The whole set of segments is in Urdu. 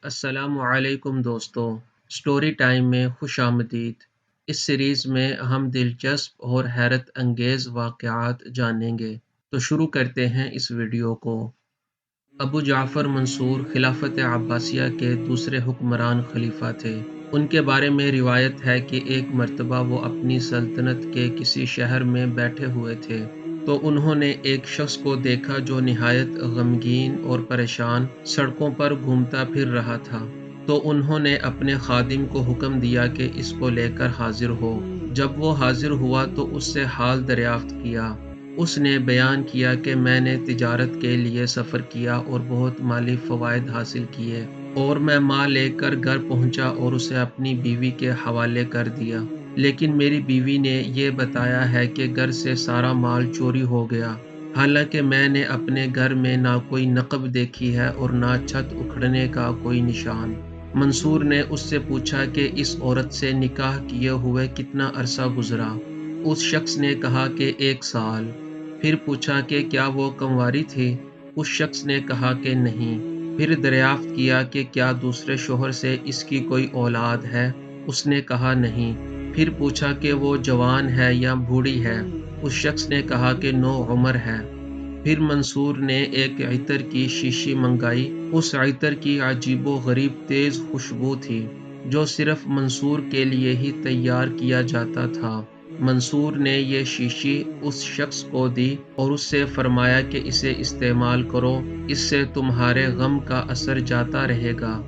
السلام علیکم دوستو، سٹوری ٹائم میں خوش آمدید۔ اس سیریز میں ہم دلچسپ اور حیرت انگیز واقعات جانیں گے، تو شروع کرتے ہیں اس ویڈیو کو۔ ابو جعفر منصور خلافت عباسیہ کے دوسرے حکمران خلیفہ تھے۔ ان کے بارے میں روایت ہے کہ ایک مرتبہ وہ اپنی سلطنت کے کسی شہر میں بیٹھے ہوئے تھے تو انہوں نے ایک شخص کو دیکھا جو نہایت غمگین اور پریشان سڑکوں پر گھومتا پھر رہا تھا۔ تو انہوں نے اپنے خادم کو حکم دیا کہ اس کو لے کر حاضر ہو۔ جب وہ حاضر ہوا تو اس سے حال دریافت کیا۔ اس نے بیان کیا کہ میں نے تجارت کے لیے سفر کیا اور بہت مالی فوائد حاصل کیے، اور میں مال لے کر گھر پہنچا اور اسے اپنی بیوی کے حوالے کر دیا، لیکن میری بیوی نے یہ بتایا ہے کہ گھر سے سارا مال چوری ہو گیا، حالانکہ میں نے اپنے گھر میں نہ کوئی نقب دیکھی ہے اور نہ چھت اکھڑنے کا کوئی نشان۔ منصور نے اس سے پوچھا کہ اس عورت سے نکاح کیے ہوئے کتنا عرصہ گزرا؟ اس شخص نے کہا کہ 1 سال۔ پھر پوچھا کہ کیا وہ کنواری تھی؟ اس شخص نے کہا کہ نہیں۔ پھر دریافت کیا کہ کیا دوسرے شوہر سے اس کی کوئی اولاد ہے؟ اس نے کہا نہیں۔ پھر پوچھا کہ وہ جوان ہے یا بوڑھی ہے؟ اس شخص نے کہا کہ نوعمر ہے۔ پھر منصور نے ایک عطر کی شیشی منگائی۔ اس عطر کی عجیب و غریب تیز خوشبو تھی جو صرف منصور کے لیے ہی تیار کیا جاتا تھا۔ منصور نے یہ شیشی اس شخص کو دی اور اس سے فرمایا کہ اسے استعمال کرو، اس سے تمہارے غم کا اثر جاتا رہے گا۔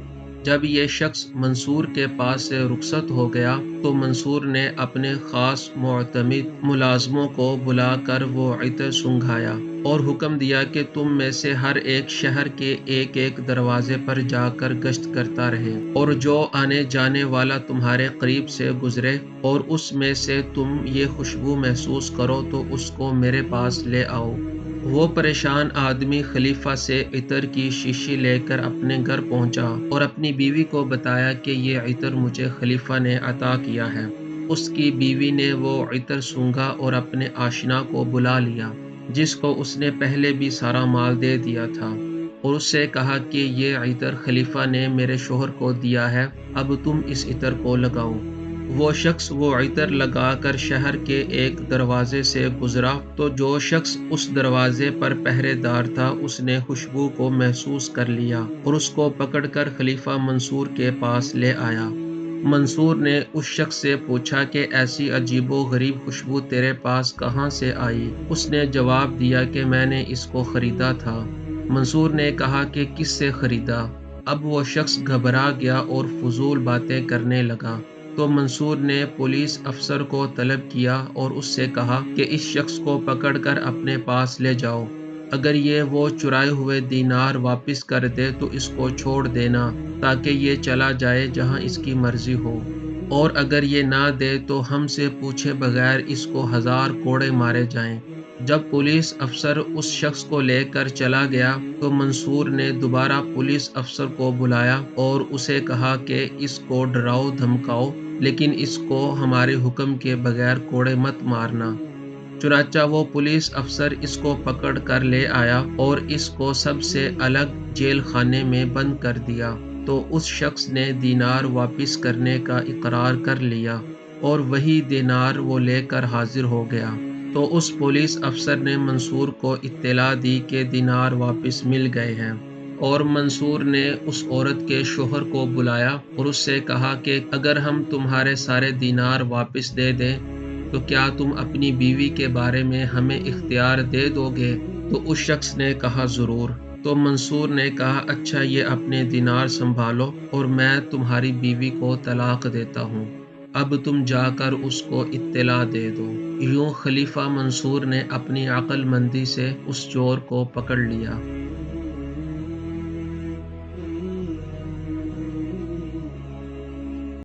جب یہ شخص منصور کے پاس سے رخصت ہو گیا تو منصور نے اپنے خاص معتمد ملازموں کو بلا کر وہ عطر سنگھایا اور حکم دیا کہ تم میں سے ہر ایک شہر کے ایک ایک دروازے پر جا کر گشت کرتا رہے، اور جو آنے جانے والا تمہارے قریب سے گزرے اور اس میں سے تم یہ خوشبو محسوس کرو تو اس کو میرے پاس لے آؤ۔ وہ پریشان آدمی خلیفہ سے عطر کی شیشی لے کر اپنے گھر پہنچا اور اپنی بیوی کو بتایا کہ یہ عطر مجھے خلیفہ نے عطا کیا ہے۔ اس کی بیوی نے وہ عطر سونگھا اور اپنے آشنا کو بلا لیا، جس کو اس نے پہلے بھی سارا مال دے دیا تھا، اور اس سے کہا کہ یہ عطر خلیفہ نے میرے شوہر کو دیا ہے، اب تم اس عطر کو لگاؤ۔ وہ شخص وہ عطر لگا کر شہر کے ایک دروازے سے گزرا تو جو شخص اس دروازے پر پہرے دار تھا اس نے خوشبو کو محسوس کر لیا اور اس کو پکڑ کر خلیفہ منصور کے پاس لے آیا۔ منصور نے اس شخص سے پوچھا کہ ایسی عجیب و غریب خوشبو تیرے پاس کہاں سے آئی؟ اس نے جواب دیا کہ میں نے اس کو خریدا تھا۔ منصور نے کہا کہ کس سے خریدا؟ اب وہ شخص گھبرا گیا اور فضول باتیں کرنے لگا۔ تو منصور نے پولیس افسر کو طلب کیا اور اس سے کہا کہ اس شخص کو پکڑ کر اپنے پاس لے جاؤ، اگر یہ وہ چرائے ہوئے دینار واپس کر دے تو اس کو چھوڑ دینا تاکہ یہ چلا جائے جہاں اس کی مرضی ہو، اور اگر یہ نہ دے تو ہم سے پوچھے بغیر اس کو 1000 کوڑے مارے جائیں۔ جب پولیس افسر اس شخص کو لے کر چلا گیا تو منصور نے دوبارہ پولیس افسر کو بلایا اور اسے کہا کہ اس کو ڈراؤ دھمکاؤ، لیکن اس کو ہمارے حکم کے بغیر کوڑے مت مارنا۔ چنانچہ وہ پولیس افسر اس کو پکڑ کر لے آیا اور اس کو سب سے الگ جیل خانے میں بند کر دیا۔ تو اس شخص نے دینار واپس کرنے کا اقرار کر لیا اور وہی دینار وہ لے کر حاضر ہو گیا۔ تو اس پولیس افسر نے منصور کو اطلاع دی کہ دینار واپس مل گئے ہیں، اور منصور نے اس عورت کے شوہر کو بلایا اور اس سے کہا کہ اگر ہم تمہارے سارے دینار واپس دے دیں تو کیا تم اپنی بیوی کے بارے میں ہمیں اختیار دے دو گے؟ تو اس شخص نے کہا ضرور۔ تو منصور نے کہا اچھا، یہ اپنے دینار سنبھالو اور میں تمہاری بیوی کو طلاق دیتا ہوں، اب تم جا کر اس کو اطلاع دے دو۔ یوں خلیفہ منصور نے اپنی عقل مندی سے اس چور کو پکڑ لیا